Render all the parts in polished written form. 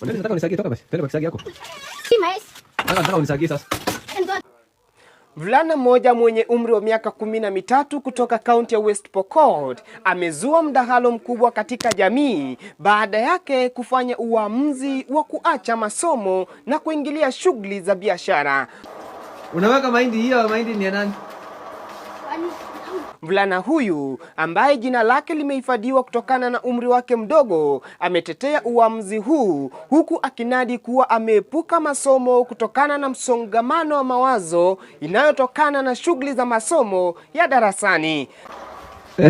Nataka unisagie, toka basi. Tele kwa kisagi yako. Si mais. Nataka unisagie sasa. Mvulana mmoja mwenye umri wa miaka 13 kutoka kaunti ya West Pokot amezua mdahalo mkubwa katika jamii baada yake kufanya uamuzi wa kuacha masomo na kuingilia shughuli za biashara. Unaweka mahindi hiyo, mahindi ni ya nani? Mvulana huyu ambaye jina lake limehifadhiwa kutokana na umri wake mdogo ametetea uamuzi huu huku akinadi kuwa ameepuka masomo kutokana na msongamano wa mawazo inayotokana na shughuli za masomo ya darasani.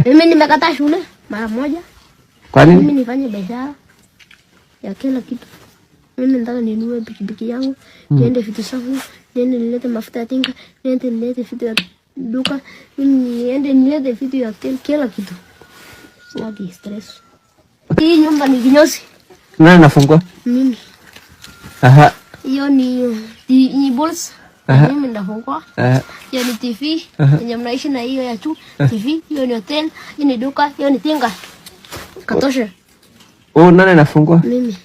Mimi nimekata shule mara moja. Kwa nini? Mimi nifanye biashara ya kila kitu. Mimi nataka ninunue pikipiki yangu, niende vitu zangu, niende nilete mafuta ya tinga, niende nilete vitu ya duka, niende nilete vitu ya kila kitu. Sina stress. Hii nyumba ni kinyozi. Nani anafungua? Mimi. Aha. Hiyo ni balls. Mimi nafungua. Hiyo ni TV. Yenye mnaishi na hiyo ya tu. TV, hiyo ni hotel, hiyo ni duka, hiyo ni tinga. Katosha. Oh, nani anafungua? Mimi.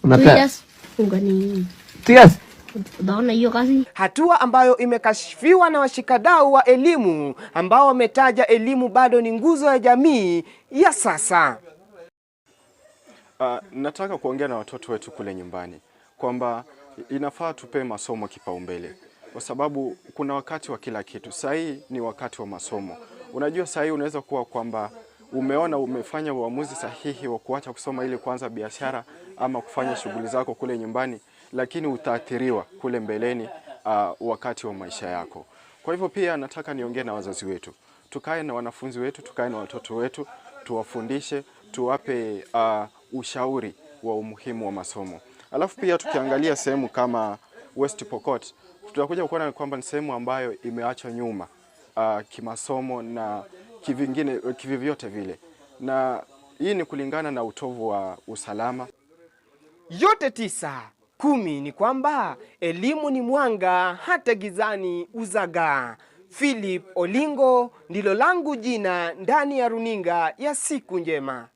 Unapea? Funga ni mimi. Yes. Unaona hiyo kazi? Hatua ambayo imekashifiwa na washikadau wa elimu ambao wametaja elimu bado ni nguzo ya jamii ya sasa. Nataka kuongea na watoto wetu kule nyumbani kwamba inafaa tupe masomo kipaumbele, kwa sababu kuna wakati wa kila kitu. Sahii ni wakati wa masomo. Unajua sahii unaweza kuwa kwamba umefanya uamuzi sahihi wa kuacha kusoma ili kuanza biashara ama kufanya shughuli zako kule nyumbani, lakini utaathiriwa kule mbeleni wakati wa maisha yako. Kwa hivyo pia nataka niongee na wazazi wetu. Tukae na wanafunzi wetu, tukae na watoto wetu, tuwafundishe, tuwape ushauri wa umuhimu wa masomo. Alafu pia tukiangalia sehemu kama West Pokot, tutakuja kuona kwamba ni sehemu ambayo imeachwa nyuma kimasomo na kivivyote vile. Na hii ni kulingana na utovu wa usalama. Yote 9, 10 ni kwamba elimu ni mwanga hata gizani uzaga. Philip Olingo ndilo langu jina ndani ya runinga ya Siku Njema.